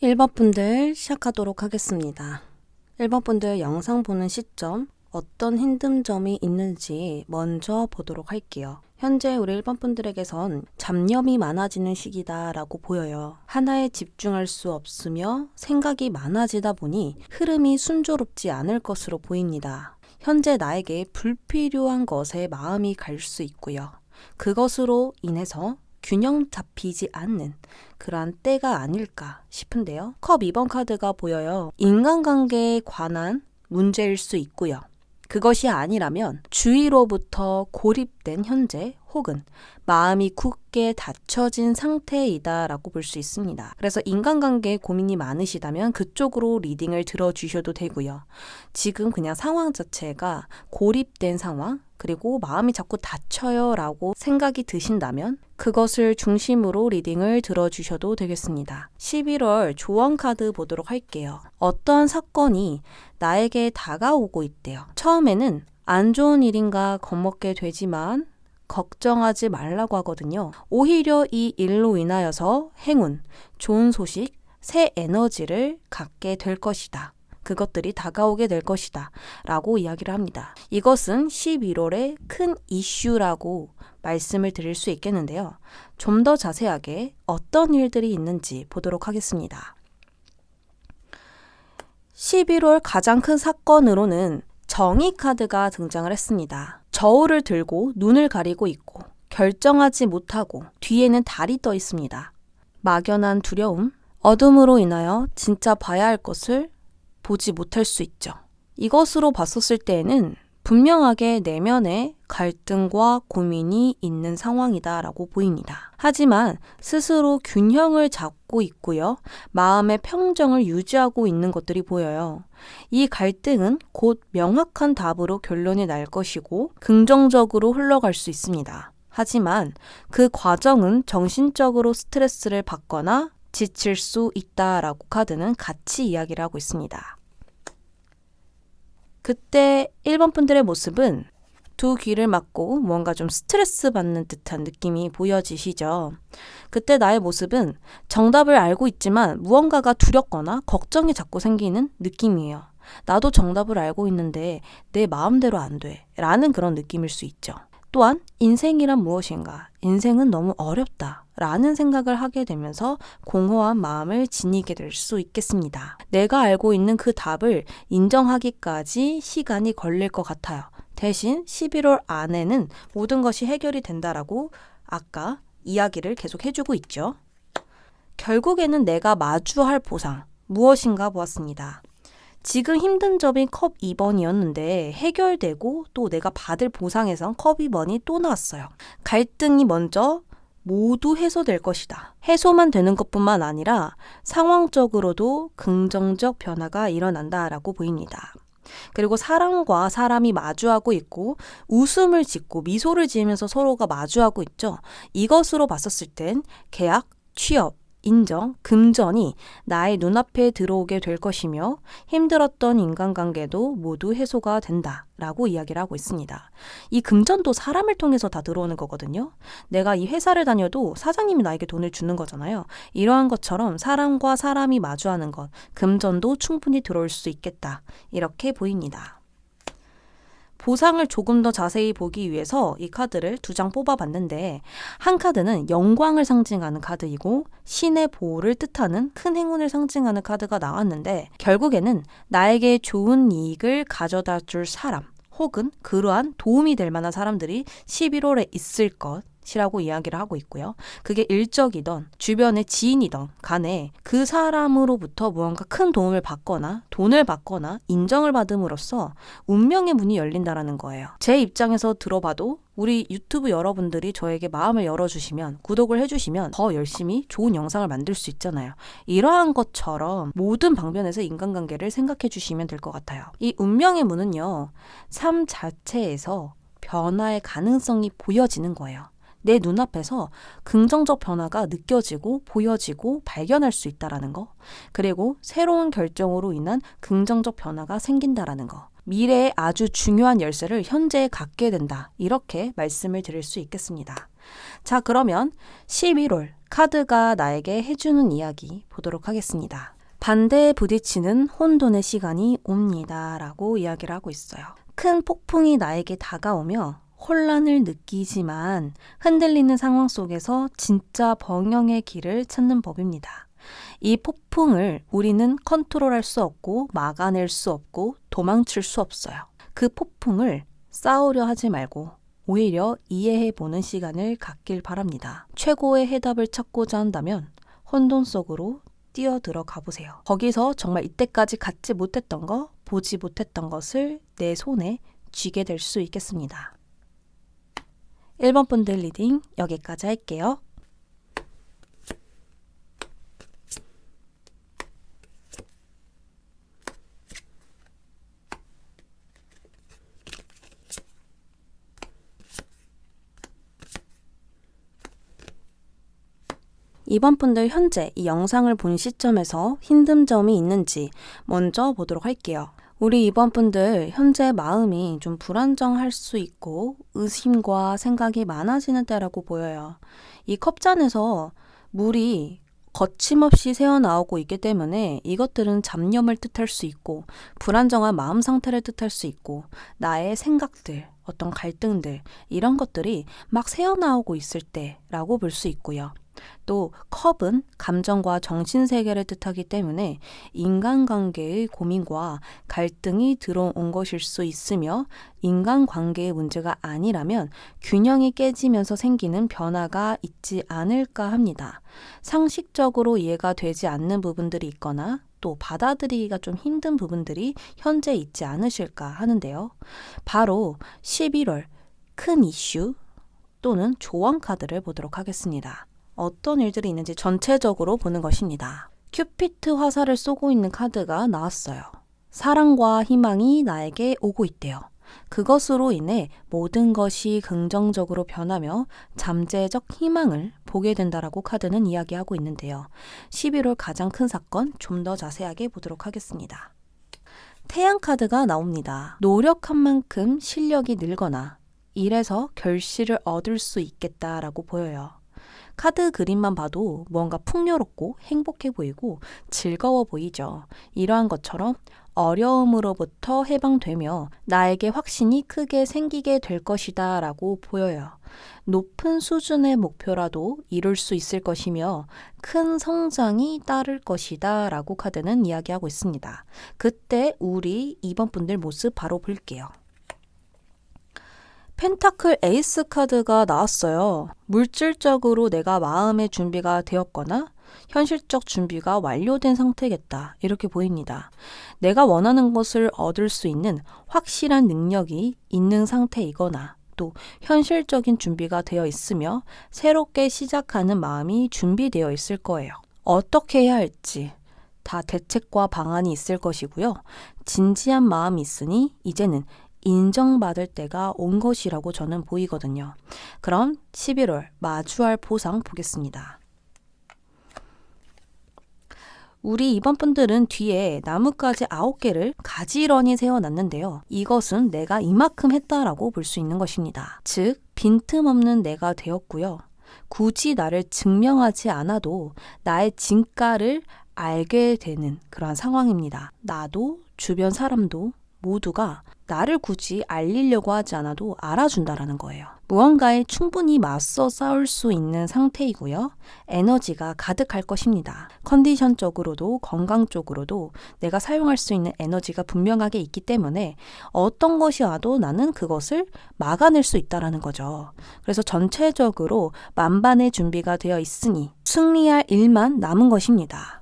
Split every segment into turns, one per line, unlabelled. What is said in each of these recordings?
1번 분들 시작하도록 하겠습니다. 1번 분들 영상 보는 시점, 어떤 힘든 점이 있는지 먼저 보도록 할게요. 현재 우리 1번 분들에게선 잡념이 많아지는 시기다 라고 보여요. 하나에 집중할 수 없으며 생각이 많아지다 보니 흐름이 순조롭지 않을 것으로 보입니다. 현재 나에게 불필요한 것에 마음이 갈 수 있고요. 그것으로 인해서 균형 잡히지 않는 그러한 때가 아닐까 싶은데요. 컵 2번 카드가 보여요. 인간관계에 관한 문제일 수 있고요. 그것이 아니라면 주위로부터 고립된 현재 혹은 마음이 굳게 닫혀진 상태이다 라고 볼 수 있습니다. 그래서 인간관계에 고민이 많으시다면 그쪽으로 리딩을 들어주셔도 되고요. 지금 그냥 상황 자체가 고립된 상황, 그리고 마음이 자꾸 닫혀요 라고 생각이 드신다면 그것을 중심으로 리딩을 들어주셔도 되겠습니다. 11월 조언 카드 보도록 할게요. 어떠한 사건이 나에게 다가오고 있대요. 처음에는 안 좋은 일인가 겁먹게 되지만 걱정하지 말라고 하거든요. 오히려 이 일로 인하여서 행운, 좋은 소식, 새 에너지를 갖게 될 것이다. 그것들이 다가오게 될 것이다 라고 이야기를 합니다. 이것은 11월의 큰 이슈라고 말씀을 드릴 수 있겠는데요. 좀 더 자세하게 어떤 일들이 있는지 보도록 하겠습니다. 11월 가장 큰 사건으로는 정의 카드가 등장을 했습니다. 저울을 들고 눈을 가리고 있고 결정하지 못하고 뒤에는 달이 떠 있습니다. 막연한 두려움, 어둠으로 인하여 진짜 봐야 할 것을 보지 못할 수 있죠. 이것으로 봤었을 때에는 분명하게 내면에 갈등과 고민이 있는 상황이다 라고 보입니다. 하지만 스스로 균형을 잡고 있고요. 마음의 평정을 유지하고 있는 것들이 보여요. 이 갈등은 곧 명확한 답으로 결론이 날 것이고 긍정적으로 흘러갈 수 있습니다. 하지만 그 과정은 정신적으로 스트레스를 받거나 지칠 수 있다라고 카드는 같이 이야기를 하고 있습니다. 그때 1번 분들의 모습은 두 귀를 막고 뭔가 좀 스트레스 받는 듯한 느낌이 보여지시죠? 그때 나의 모습은 정답을 알고 있지만 무언가가 두렵거나 걱정이 자꾸 생기는 느낌이에요. 나도 정답을 알고 있는데 내 마음대로 안 돼 라는 그런 느낌일 수 있죠. 또한 인생이란 무엇인가? 인생은 너무 어렵다 라는 생각을 하게 되면서 공허한 마음을 지니게 될 수 있겠습니다. 내가 알고 있는 그 답을 인정하기까지 시간이 걸릴 것 같아요. 대신 11월 안에는 모든 것이 해결이 된다라고 아까 이야기를 계속 해주고 있죠. 결국에는 내가 마주할 보상 무엇인가 보았습니다. 지금 힘든 점이 컵 2번이었는데 해결되고 또 내가 받을 보상에선 컵 2번이 또 나왔어요. 갈등이 먼저 모두 해소될 것이다. 해소만 되는 것뿐만 아니라 상황적으로도 긍정적 변화가 일어난다라고 보입니다. 그리고 사람과 사람이 마주하고 있고 웃음을 짓고 미소를 지으면서 서로가 마주하고 있죠. 이것으로 봤었을 땐 계약, 취업, 인정, 금전이 나의 눈앞에 들어오게 될 것이며 힘들었던 인간관계도 모두 해소가 된다라고 이야기를 하고 있습니다. 이 금전도 사람을 통해서 다 들어오는 거거든요. 내가 이 회사를 다녀도 사장님이 나에게 돈을 주는 거잖아요. 이러한 것처럼 사람과 사람이 마주하는 것, 금전도 충분히 들어올 수 있겠다. 이렇게 보입니다. 보상을 조금 더 자세히 보기 위해서 이 카드를 2장 뽑아봤는데 한 카드는 영광을 상징하는 카드이고 신의 보호를 뜻하는 큰 행운을 상징하는 카드가 나왔는데 결국에는 나에게 좋은 이익을 가져다 줄 사람 혹은 그러한 도움이 될 만한 사람들이 11월에 있을 것이라고 이야기를 하고 있고요. 그게 일적이던 주변의 지인이던 간에 그 사람으로부터 무언가 큰 도움을 받거나 돈을 받거나 인정을 받음으로써 운명의 문이 열린다라는 거예요. 제 입장에서 들어봐도 우리 유튜브 여러분들이 저에게 마음을 열어주시면 구독을 해주시면 더 열심히 좋은 영상을 만들 수 있잖아요. 이러한 것처럼 모든 방면에서 인간관계를 생각해 주시면 될 것 같아요. 이 운명의 문은요. 삶 자체에서 변화의 가능성이 보여지는 거예요. 내 눈앞에서 긍정적 변화가 느껴지고 보여지고 발견할 수 있다라는 거. 그리고 새로운 결정으로 인한 긍정적 변화가 생긴다라는 거. 미래의 아주 중요한 열쇠를 현재에 갖게 된다. 이렇게 말씀을 드릴 수 있겠습니다. 자, 그러면 11월 카드가 나에게 해주는 이야기 보도록 하겠습니다. 반대에 부딪히는 혼돈의 시간이 옵니다. 라고 이야기를 하고 있어요. 큰 폭풍이 나에게 다가오며 혼란을 느끼지만 흔들리는 상황 속에서 진짜 번영의 길을 찾는 법입니다. 이 폭풍을 우리는 컨트롤할 수 없고 막아낼 수 없고 도망칠 수 없어요. 그 폭풍을 싸우려 하지 말고 오히려 이해해보는 시간을 갖길 바랍니다. 최고의 해답을 찾고자 한다면 혼돈 속으로 뛰어들어 가보세요. 거기서 정말 이때까지 갖지 못했던 거, 보지 못했던 것을 내 손에 쥐게 될 수 있겠습니다. 1번 분들 리딩 여기까지 할게요. 이번 분들 현재 이 영상을 본 시점에서 힘든 점이 있는지 먼저 보도록 할게요. 우리 이번 분들 현재 마음이 좀 불안정할 수 있고 의심과 생각이 많아지는 때라고 보여요. 이 컵잔에서 물이 거침없이 새어나오고 있기 때문에 이것들은 잡념을 뜻할 수 있고 불안정한 마음 상태를 뜻할 수 있고 나의 생각들, 어떤 갈등들 이런 것들이 막 새어나오고 있을 때라고 볼 수 있고요. 또 컵은 감정과 정신세계를 뜻하기 때문에 인간관계의 고민과 갈등이 들어온 것일 수 있으며 인간관계의 문제가 아니라면 균형이 깨지면서 생기는 변화가 있지 않을까 합니다. 상식적으로 이해가 되지 않는 부분들이 있거나 또 받아들이기가 좀 힘든 부분들이 현재 있지 않으실까 하는데요. 바로 11월 큰 이슈 또는 조언 카드를 보도록 하겠습니다. 어떤 일들이 있는지 전체적으로 보는 것입니다. 큐피트 화살을 쏘고 있는 카드가 나왔어요. 사랑과 희망이 나에게 오고 있대요. 그것으로 인해 모든 것이 긍정적으로 변하며 잠재적 희망을 보게 된다라고 카드는 이야기하고 있는데요. 11월 가장 큰 사건 좀 더 자세하게 보도록 하겠습니다. 태양 카드가 나옵니다. 노력한 만큼 실력이 늘거나 일에서 결실을 얻을 수 있겠다라고 보여요. 카드 그림만 봐도 뭔가 풍요롭고 행복해 보이고 즐거워 보이죠. 이러한 것처럼 어려움으로부터 해방되며 나에게 확신이 크게 생기게 될 것이다 라고 보여요. 높은 수준의 목표라도 이룰 수 있을 것이며 큰 성장이 따를 것이다 라고 카드는 이야기하고 있습니다. 그때 우리 이번 분들 모습 바로 볼게요. 펜타클 에이스 카드가 나왔어요. 물질적으로 내가 마음의 준비가 되었거나 현실적 준비가 완료된 상태겠다. 이렇게 보입니다. 내가 원하는 것을 얻을 수 있는 확실한 능력이 있는 상태이거나 또 현실적인 준비가 되어 있으며 새롭게 시작하는 마음이 준비되어 있을 거예요. 어떻게 해야 할지 다 대책과 방안이 있을 것이고요. 진지한 마음이 있으니 이제는 인정받을 때가 온 것이라고 저는 보이거든요. 그럼 11월 마주할 보상 보겠습니다. 우리 이번 분들은 뒤에 나뭇가지 9개를 가지런히 세워놨는데요. 이것은 내가 이만큼 했다라고 볼 수 있는 것입니다. 즉 빈틈없는 내가 되었고요. 굳이 나를 증명하지 않아도 나의 진가를 알게 되는 그러한 상황입니다. 나도 주변 사람도 모두가 나를 굳이 알리려고 하지 않아도 알아준다라는 거예요. 무언가에 충분히 맞서 싸울 수 있는 상태이고요. 에너지가 가득할 것입니다. 컨디션적으로도 건강적으로도 내가 사용할 수 있는 에너지가 분명하게 있기 때문에 어떤 것이 와도 나는 그것을 막아낼 수 있다라는 거죠. 그래서 전체적으로 만반의 준비가 되어 있으니 승리할 일만 남은 것입니다.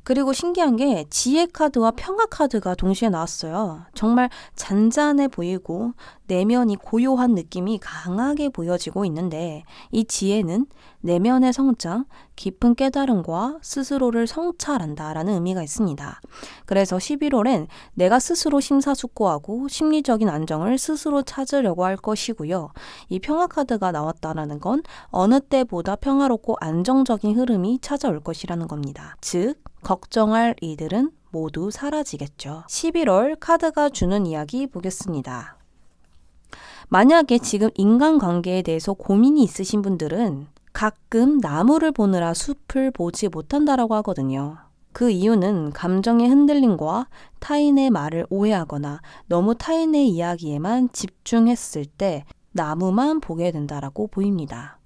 그리고 신기한 게 지혜 카드와 평화 카드가 동시에 나왔어요. 정말 잔잔해 보이고 내면이 고요한 느낌이 강하게 보여지고 있는데 이 지혜는 내면의 성장, 깊은 깨달음과 스스로를 성찰한다라는 의미가 있습니다. 그래서 11월엔 내가 스스로 심사숙고하고 심리적인 안정을 스스로 찾으려고 할 것이고요. 이 평화 카드가 나왔다라는 건 어느 때보다 평화롭고 안정적인 흐름이 찾아올 것이라는 겁니다. 즉 걱정할 이들은 모두 사라지겠죠. 11월 카드가 주는 이야기 보겠습니다. 만약에 지금 인간관계에 대해서 고민이 있으신 분들은 가끔 나무를 보느라 숲을 보지 못한다라고 하거든요. 그 이유는 감정의 흔들림과 타인의 말을 오해하거나 너무 타인의 이야기에만 집중했을 때 나무만 보게 된다라고 보입니다.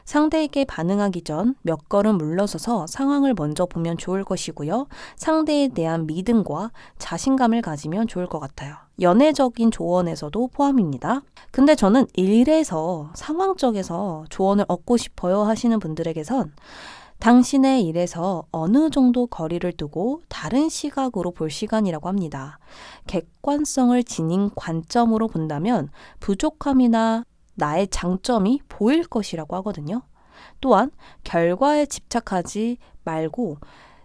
상대에게 반응하기 전 몇 걸음 물러서서 상황을 먼저 보면 좋을 것이고요. 상대에 대한 믿음과 자신감을 가지면 좋을 것 같아요. 연애적인 조언에서도 포함입니다. 근데 저는 일에서 상황적에서 조언을 얻고 싶어요 하시는 분들에게선 당신의 일에서 어느 정도 거리를 두고 다른 시각으로 볼 시간이라고 합니다. 객관성을 지닌 관점으로 본다면 부족함이나 나의 장점이 보일 것이라고 하거든요. 또한 결과에 집착하지 말고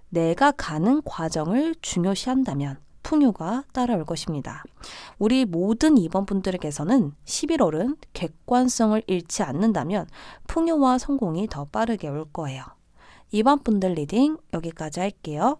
내가 가는 과정을 중요시한다면 풍요가 따라올 것입니다. 우리 모든 2번 분들에게서는 11월은 객관성을 잃지 않는다면 풍요와 성공이 더 빠르게 올 거예요. 2번 분들 리딩 여기까지 할게요.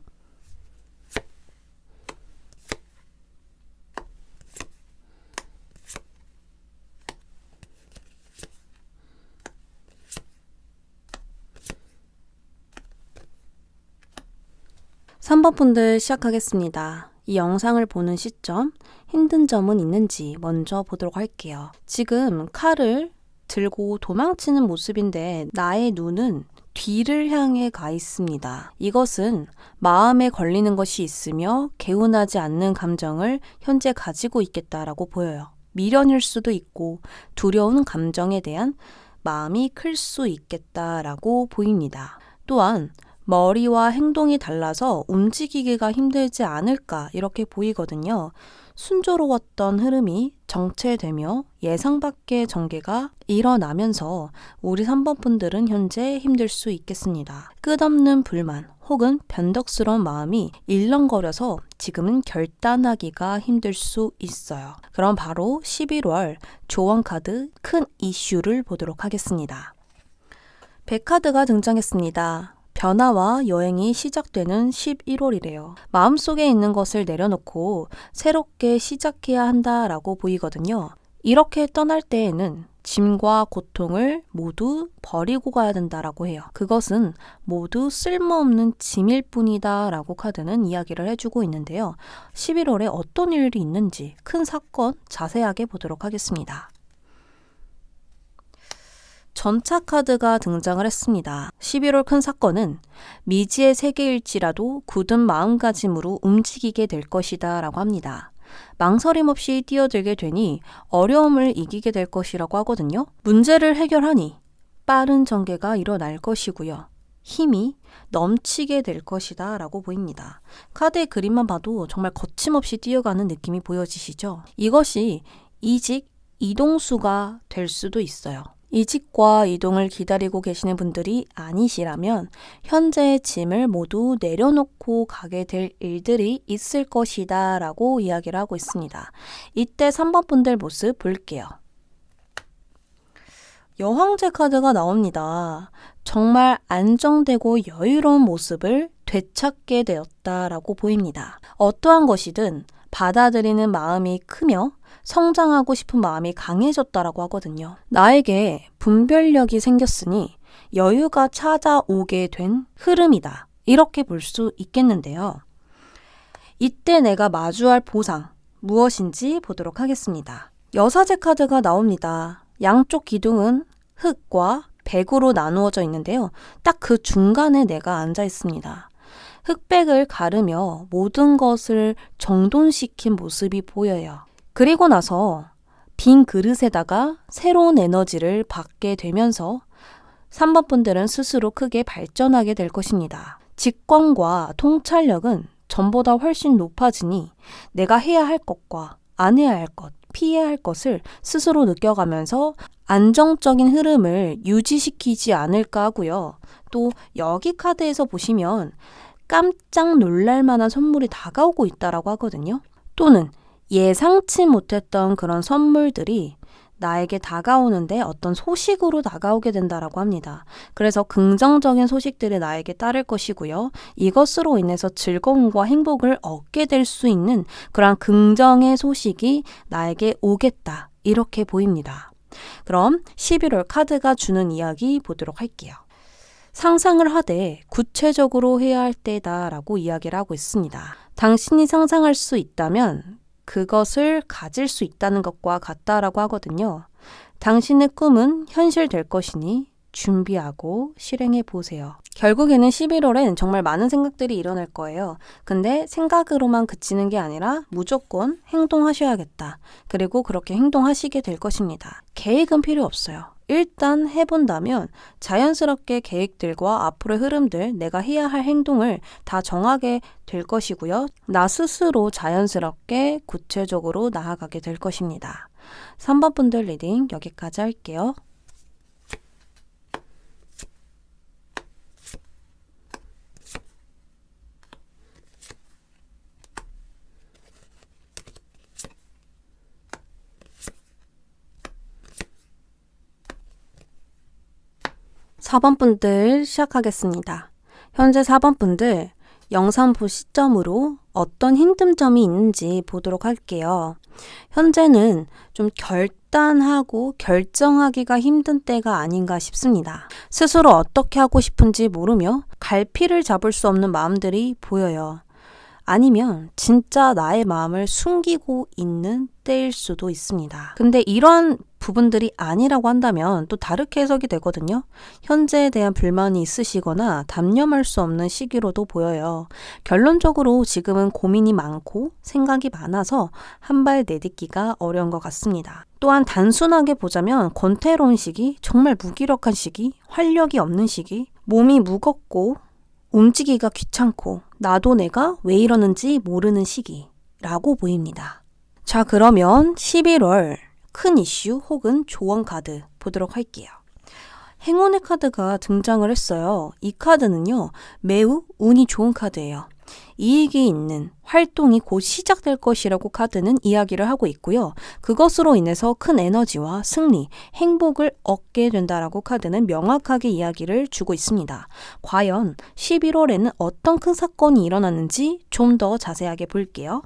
삼 번 분들 시작하겠습니다. 이 영상을 보는 시점, 힘든 점은 있는지 먼저 보도록 할게요. 지금 칼을 들고 도망치는 모습인데 나의 눈은 뒤를 향해 가 있습니다. 이것은 마음에 걸리는 것이 있으며 개운하지 않는 감정을 현재 가지고 있겠다라고 보여요. 미련일 수도 있고 두려운 감정에 대한 마음이 클 수 있겠다라고 보입니다. 또한 머리와 행동이 달라서 움직이기가 힘들지 않을까 이렇게 보이거든요. 순조로웠던 흐름이 정체되며 예상 밖의 전개가 일어나면서 우리 3번 분들은 현재 힘들 수 있겠습니다. 끝없는 불만 혹은 변덕스러운 마음이 일렁거려서 지금은 결단하기가 힘들 수 있어요. 그럼 바로 11월 조언 카드 큰 이슈를 보도록 하겠습니다. 100카드가 등장했습니다. 변화와 여행이 시작되는 11월이래요. 마음속에 있는 것을 내려놓고 새롭게 시작해야 한다라고 보이거든요. 이렇게 떠날 때에는 짐과 고통을 모두 버리고 가야 된다라고 해요. 그것은 모두 쓸모없는 짐일 뿐이다 라고 카드는 이야기를 해주고 있는데요. 11월에 어떤 일이 있는지 큰 사건 자세하게 보도록 하겠습니다. 전차 카드가 등장을 했습니다. 11월 큰 사건은 미지의 세계일지라도 굳은 마음가짐으로 움직이게 될 것이다 라고 합니다. 망설임 없이 뛰어들게 되니 어려움을 이기게 될 것이라고 하거든요. 문제를 해결하니 빠른 전개가 일어날 것이고요. 힘이 넘치게 될 것이다 라고 보입니다. 카드의 그림만 봐도 정말 거침없이 뛰어가는 느낌이 보여지시죠? 이것이 이직, 이동수가 될 수도 있어요. 이직과 이동을 기다리고 계시는 분들이 아니시라면 현재의 짐을 모두 내려놓고 가게 될 일들이 있을 것이다 라고 이야기를 하고 있습니다. 이때 3번 분들 모습 볼게요. 여황제 카드가 나옵니다. 정말 안정되고 여유로운 모습을 되찾게 되었다라고 보입니다. 어떠한 것이든 받아들이는 마음이 크며 성장하고 싶은 마음이 강해졌다라고 하거든요. 나에게 분별력이 생겼으니 여유가 찾아오게 된 흐름이다. 이렇게 볼 수 있겠는데요. 이때 내가 마주할 보상 무엇인지 보도록 하겠습니다. 여사제 카드가 나옵니다. 양쪽 기둥은 흑과 백으로 나누어져 있는데요. 딱 그 중간에 내가 앉아 있습니다. 흑백을 가르며 모든 것을 정돈시킨 모습이 보여요. 그리고 나서 빈 그릇에다가 새로운 에너지를 받게 되면서 3번 분들은 스스로 크게 발전하게 될 것입니다. 직관과 통찰력은 전보다 훨씬 높아지니 내가 해야 할 것과 안 해야 할 것, 피해야 할 것을 스스로 느껴가면서 안정적인 흐름을 유지시키지 않을까 하고요. 또 여기 카드에서 보시면 깜짝 놀랄 만한 선물이 다가오고 있다라고 하거든요. 또는 예상치 못했던 그런 선물들이 나에게 다가오는데 어떤 소식으로 다가오게 된다라고 합니다. 그래서 긍정적인 소식들이 나에게 따를 것이고요. 이것으로 인해서 즐거움과 행복을 얻게 될 수 있는 그런 긍정의 소식이 나에게 오겠다. 이렇게 보입니다. 그럼 11월 카드가 주는 이야기 보도록 할게요. 상상을 하되 구체적으로 해야 할 때다라고 이야기를 하고 있습니다. 당신이 상상할 수 있다면 그것을 가질 수 있다는 것과 같다라고 하거든요. 당신의 꿈은 현실될 것이니 준비하고 실행해 보세요. 결국에는 11월엔 정말 많은 생각들이 일어날 거예요. 근데 생각으로만 그치는 게 아니라 무조건 행동하셔야겠다. 그리고 그렇게 행동하시게 될 것입니다. 계획은 필요 없어요. 일단 해본다면 자연스럽게 계획들과 앞으로의 흐름들, 내가 해야 할 행동을 다 정하게 될 것이고요. 나 스스로 자연스럽게 구체적으로 나아가게 될 것입니다. 3번 분들 리딩 여기까지 할게요. 사 번 분들 시작하겠습니다. 현재 4번 분들 영상부 시점으로 어떤 힘든 점이 있는지 보도록 할게요. 현재는 좀 결단하고 결정하기가 힘든 때가 아닌가 싶습니다. 스스로 어떻게 하고 싶은지 모르며 갈피를 잡을 수 없는 마음들이 보여요. 아니면 진짜 나의 마음을 숨기고 있는 때일 수도 있습니다. 근데 이런 부분들이 아니라고 한다면 또 다르게 해석이 되거든요. 현재에 대한 불만이 있으시거나 담념할 수 없는 시기로도 보여요. 결론적으로 지금은 고민이 많고 생각이 많아서 한 발 내딛기가 어려운 것 같습니다. 또한 단순하게 보자면 권태로운 시기, 정말 무기력한 시기, 활력이 없는 시기, 몸이 무겁고 움직이기가 귀찮고 나도 내가 왜 이러는지 모르는 시기라고 보입니다. 자, 그러면 11월 큰 이슈 혹은 조언 카드 보도록 할게요. 행운의 카드가 등장을 했어요. 이 카드는요, 매우 운이 좋은 카드예요. 이익이 있는 활동이 곧 시작될 것이라고 카드는 이야기를 하고 있고요. 그것으로 인해서 큰 에너지와 승리, 행복을 얻게 된다라고 카드는 명확하게 이야기를 주고 있습니다. 과연 11월에는 어떤 큰 사건이 일어났는지 좀 더 자세하게 볼게요.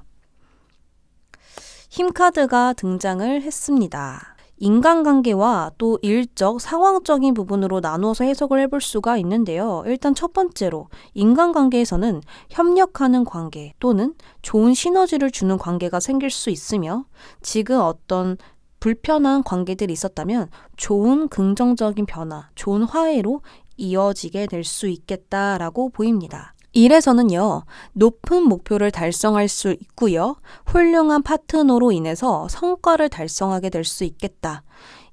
힘 카드가 등장을 했습니다. 인간관계와 또 일적, 상황적인 부분으로 나누어서 해석을 해볼 수가 있는데요. 일단 첫 번째로 인간관계에서는 협력하는 관계 또는 좋은 시너지를 주는 관계가 생길 수 있으며 지금 어떤 불편한 관계들이 있었다면 좋은 긍정적인 변화, 좋은 화해로 이어지게 될 수 있겠다라고 보입니다. 일에서는요, 높은 목표를 달성할 수 있고요. 훌륭한 파트너로 인해서 성과를 달성하게 될 수 있겠다.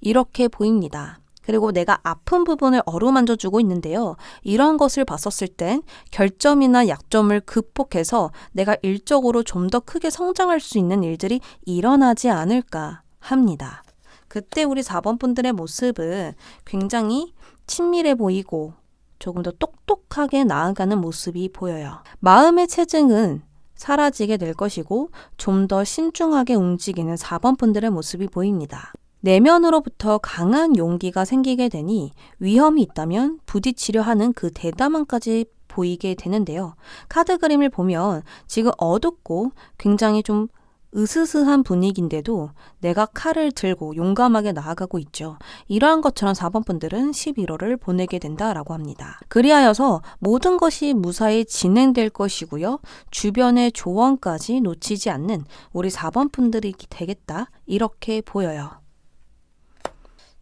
이렇게 보입니다. 그리고 내가 아픈 부분을 어루만져 주고 있는데요. 이런 것을 봤었을 땐 결점이나 약점을 극복해서 내가 일적으로 좀 더 크게 성장할 수 있는 일들이 일어나지 않을까 합니다. 그때 우리 4번 분들의 모습은 굉장히 친밀해 보이고 조금 더 똑똑하게 나아가는 모습이 보여요. 마음의 체증은 사라지게 될 것이고 좀 더 신중하게 움직이는 4번 분들의 모습이 보입니다. 내면으로부터 강한 용기가 생기게 되니 위험이 있다면 부딪히려 하는 그 대담함까지 보이게 되는데요. 카드 그림을 보면 지금 어둡고 굉장히 좀 으스스한 분위기인데도 내가 칼을 들고 용감하게 나아가고 있죠. 이러한 것처럼 4번 분들은 11월을 보내게 된다라고 합니다. 그리하여서 모든 것이 무사히 진행될 것이고요. 주변의 조언까지 놓치지 않는 우리 4번 분들이 되겠다. 이렇게 보여요.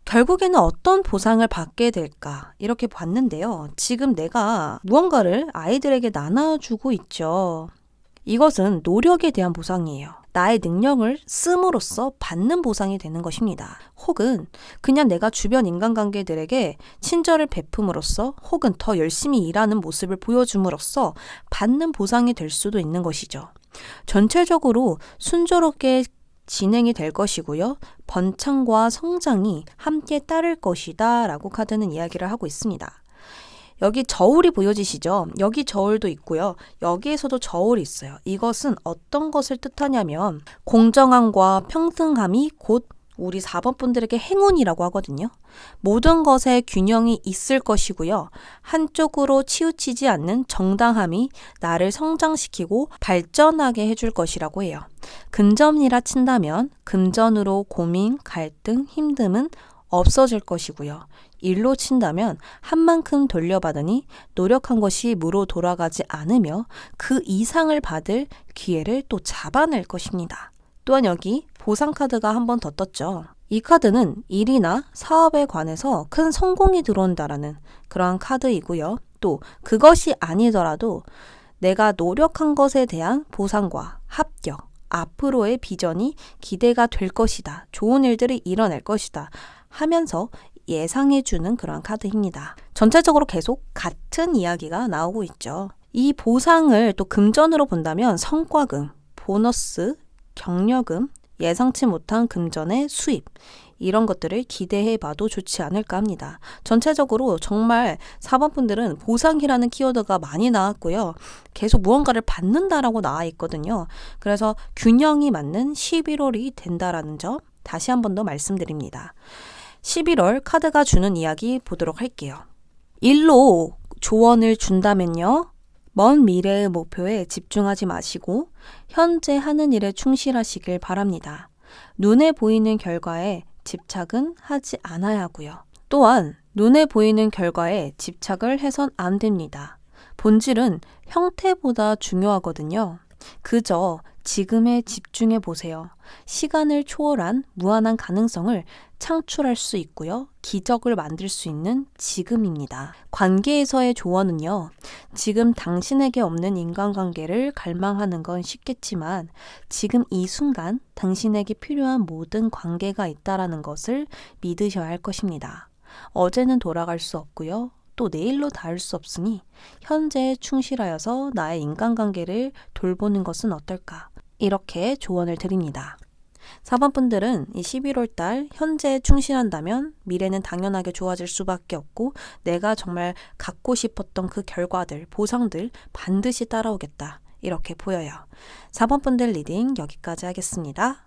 결국에는 어떤 보상을 받게 될까? 이렇게 봤는데요. 지금 내가 무언가를 아이들에게 나눠주고 있죠. 이것은 노력에 대한 보상이에요. 나의 능력을 씀으로써 받는 보상이 되는 것입니다. 혹은 그냥 내가 주변 인간관계들에게 친절을 베품으로써 혹은 더 열심히 일하는 모습을 보여줌으로써 받는 보상이 될 수도 있는 것이죠. 전체적으로 순조롭게 진행이 될 것이고요. 번창과 성장이 함께 따를 것이다 라고 카드는 이야기를 하고 있습니다. 여기 저울이 보여지시죠? 여기 저울도 있고요. 여기에서도 저울이 있어요. 이것은 어떤 것을 뜻하냐면 공정함과 평등함이 곧 우리 4번 분들에게 행운이라고 하거든요. 모든 것에 균형이 있을 것이고요. 한쪽으로 치우치지 않는 정당함이 나를 성장시키고 발전하게 해줄 것이라고 해요. 금전이라 친다면 금전으로 고민, 갈등, 힘듦은 없어질 것이고요. 일로 친다면 한 만큼 돌려받으니 노력한 것이 무로 돌아가지 않으며 그 이상을 받을 기회를 또 잡아낼 것입니다. 또한 여기 보상카드가 한 번 더 떴죠. 이 카드는 일이나 사업에 관해서 큰 성공이 들어온다라는 그러한 카드이고요. 또 그것이 아니더라도 내가 노력한 것에 대한 보상과 합격, 앞으로의 비전이 기대가 될 것이다. 좋은 일들이 일어날 것이다. 하면서 예상해주는 그런 카드입니다. 전체적으로 계속 같은 이야기가 나오고 있죠. 이 보상을 또 금전으로 본다면 성과금, 보너스, 격려금, 예상치 못한 금전의 수입, 이런 것들을 기대해봐도 좋지 않을까 합니다. 전체적으로 정말 4번 분들은 보상이라는 키워드가 많이 나왔고요. 계속 무언가를 받는다라고 나와 있거든요. 그래서 균형이 맞는 11월이 된다라는 점 다시 한 번 더 말씀드립니다. 11월 카드가 주는 이야기 보도록 할게요. 일로 조언을 준다면요. 먼 미래의 목표에 집중하지 마시고 현재 하는 일에 충실하시길 바랍니다. 눈에 보이는 결과에 집착은 하지 않아야 하고요. 또한 눈에 보이는 결과에 집착을 해선 안 됩니다. 본질은 형태보다 중요하거든요. 그저 지금에 집중해 보세요. 시간을 초월한 무한한 가능성을 창출할 수 있고요. 기적을 만들 수 있는 지금입니다. 관계에서의 조언은요. 지금 당신에게 없는 인간관계를 갈망하는 건 쉽겠지만 지금 이 순간 당신에게 필요한 모든 관계가 있다라는 것을 믿으셔야 할 것입니다. 어제는 돌아갈 수 없고요. 또 내일로 닿을 수 없으니 현재에 충실하여서 나의 인간관계를 돌보는 것은 어떨까? 이렇게 조언을 드립니다. 4번 분들은 이 11월 달 현재에 충실한다면 미래는 당연하게 좋아질 수밖에 없고 내가 정말 갖고 싶었던 그 결과들, 보상들 반드시 따라오겠다. 이렇게 보여요. 4번 분들 리딩 여기까지 하겠습니다.